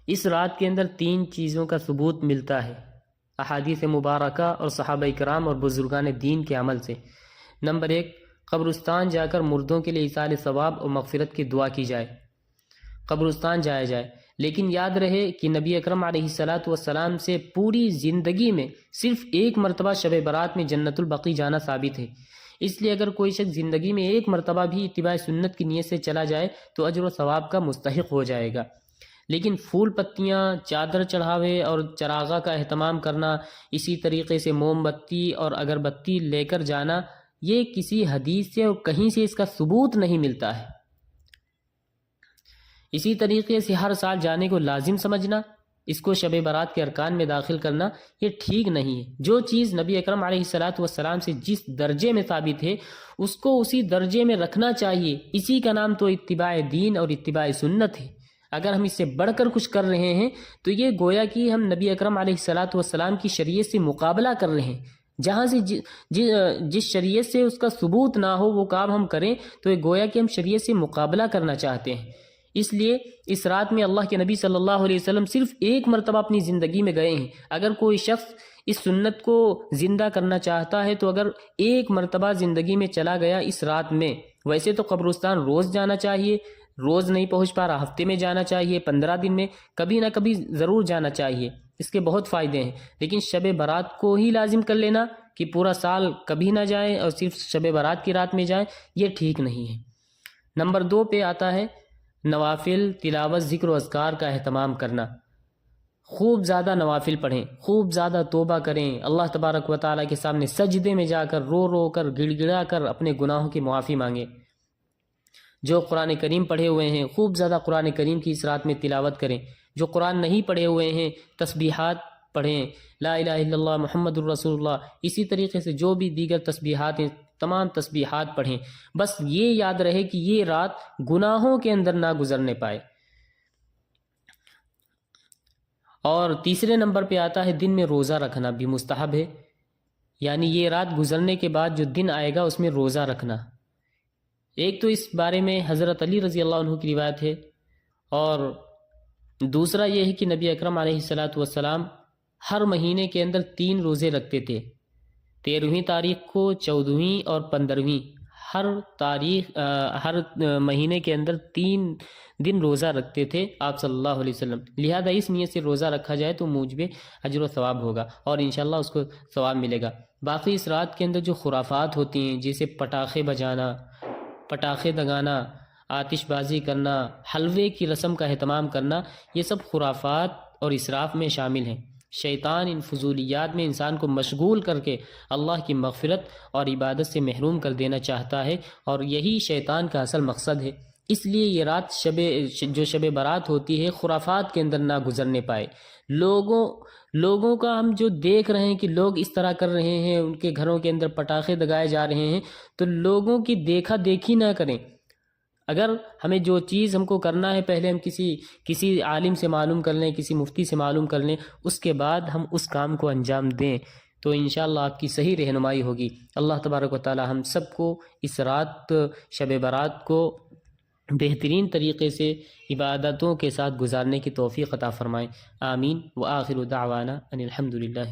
اس رات کے اندر 3 چیزوں کا ثبوت ملتا ہے احادیث مبارکہ اور صحابہ کرام اور بزرگان دین کے عمل سے۔ نمبر 1، قبرستان جا کر مردوں کے لیے ایصال ثواب اور مغفرت کی دعا کی جائے، قبرستان جایا جائے۔ لیکن یاد رہے کہ نبی اکرم علیہ السلام سے پوری زندگی میں صرف 1 مرتبہ شب برات میں جنت البقیع جانا ثابت ہے۔ اس لیے اگر کوئی شخص زندگی میں 1 مرتبہ بھی اتباع سنت کی نیت سے چلا جائے تو اجر و ثواب کا مستحق ہو جائے گا۔ لیکن پھول پتیاں، چادر چڑھاوے اور چراغاں کا اہتمام کرنا، اسی طریقے سے موم بتی اور اگربتی لے کر جانا، یہ کسی حدیث سے اور کہیں سے اس کا ثبوت نہیں ملتا ہے۔ اسی طریقے سے ہر سال جانے کو لازم سمجھنا، اس کو شب برات کے ارکان میں داخل کرنا، یہ ٹھیک نہیں ہے۔ جو چیز نبی اکرم علیہ السلام سے جس درجے میں ثابت ہے اس کو اسی درجے میں رکھنا چاہیے۔ اسی کا نام تو اتباع دین اور اتباع سنت ہے۔ اگر ہم اس سے بڑھ کر کچھ کر رہے ہیں تو یہ گویا کہ ہم نبی اکرم علیہ السلام کی شریعت سے مقابلہ کر رہے ہیں۔ جہاں سے جس شریعت سے اس کا ثبوت نہ ہو وہ کام ہم کریں تو یہ گویا کہ ہم شریعت سے مقابلہ کرنا چاہتے ہیں۔ اس لیے اس رات میں اللہ کے نبی صلی اللہ علیہ وسلم صرف 1 مرتبہ اپنی زندگی میں گئے ہیں۔ اگر کوئی شخص اس سنت کو زندہ کرنا چاہتا ہے تو اگر 1 مرتبہ زندگی میں چلا گیا اس رات میں، ویسے تو قبرستان روز جانا چاہیے، روز نہیں پہنچ پا رہا، ہفتے میں جانا چاہیے، 15 دن میں کبھی نہ کبھی ضرور جانا چاہیے، اس کے بہت فائدے ہیں۔ لیکن شب برات کو ہی لازم کر لینا کہ پورا سال کبھی نہ جائیں اور صرف شب برات کی رات میں جائیں، یہ ٹھیک نہیں ہے۔ نمبر 2 پہ آتا ہے نوافل، تلاوت، ذکر و اذکار کا اہتمام کرنا۔ خوب زیادہ نوافل پڑھیں، خوب زیادہ توبہ کریں، اللہ تبارک و تعالیٰ کے سامنے سجدے میں جا کر رو رو کر گڑ گڑا کر اپنے گناہوں کی معافی مانگیں۔ جو قرآن کریم پڑھے ہوئے ہیں خوب زیادہ قرآن کریم کی اس رات میں تلاوت کریں۔ جو قرآن نہیں پڑھے ہوئے ہیں تسبیحات پڑھیں، لا الہ الا اللہ محمد الرسول اللہ، اسی طریقے سے جو بھی دیگر تسبیحات ہیں تمام تسبیحات پڑھیں۔ بس یہ یاد رہے کہ یہ رات گناہوں کے اندر نہ گزرنے پائے۔ اور تیسرے نمبر پہ آتا ہے دن میں روزہ رکھنا بھی مستحب ہے، یعنی یہ رات گزرنے کے بعد جو دن آئے گا اس میں روزہ رکھنا۔ ایک تو اس بارے میں حضرت علی رضی اللہ عنہ کی روایت ہے، اور دوسرا یہ ہے کہ نبی اکرم علیہ السلام ہر مہینے کے اندر 3 روزے رکھتے تھے، 13ویں تاریخ کو، 14ویں اور 15ویں، ہر مہینے کے اندر 3 دن روزہ رکھتے تھے آپ صلی اللہ علیہ وسلم۔ لہذا اس نیت سے روزہ رکھا جائے تو موجب اجر و ثواب ہوگا اور انشاءاللہ اس کو ثواب ملے گا۔ باقی اس رات کے اندر جو خرافات ہوتی ہیں جیسے پٹاخے بجانا، پٹاخے دگانا، آتش بازی کرنا، حلوے کی رسم کا اہتمام کرنا، یہ سب خرافات اور اسراف میں شامل ہیں۔ شیطان ان فضولیات میں انسان کو مشغول کر کے اللہ کی مغفرت اور عبادت سے محروم کر دینا چاہتا ہے، اور یہی شیطان کا اصل مقصد ہے۔ اس لیے یہ رات جو شب برات ہوتی ہے خرافات کے اندر نہ گزرنے پائے۔ لوگوں کا ہم جو دیکھ رہے ہیں کہ لوگ اس طرح کر رہے ہیں، ان کے گھروں کے اندر پٹاخے دگائے جا رہے ہیں، تو لوگوں کی دیکھا دیکھی نہ کریں۔ اگر ہمیں جو چیز ہم کو کرنا ہے پہلے ہم کسی عالم سے معلوم کر لیں، کسی مفتی سے معلوم کر لیں، اس کے بعد ہم اس کام کو انجام دیں تو انشاءاللہ آپ کی صحیح رہنمائی ہوگی۔ اللہ تبارک و تعالی ہم سب کو اس رات شب برات کو بہترین طریقے سے عبادتوں کے ساتھ گزارنے کی توفیق عطا فرمائیں۔ آمین۔ وآخر دعوانا ان الحمد للہ۔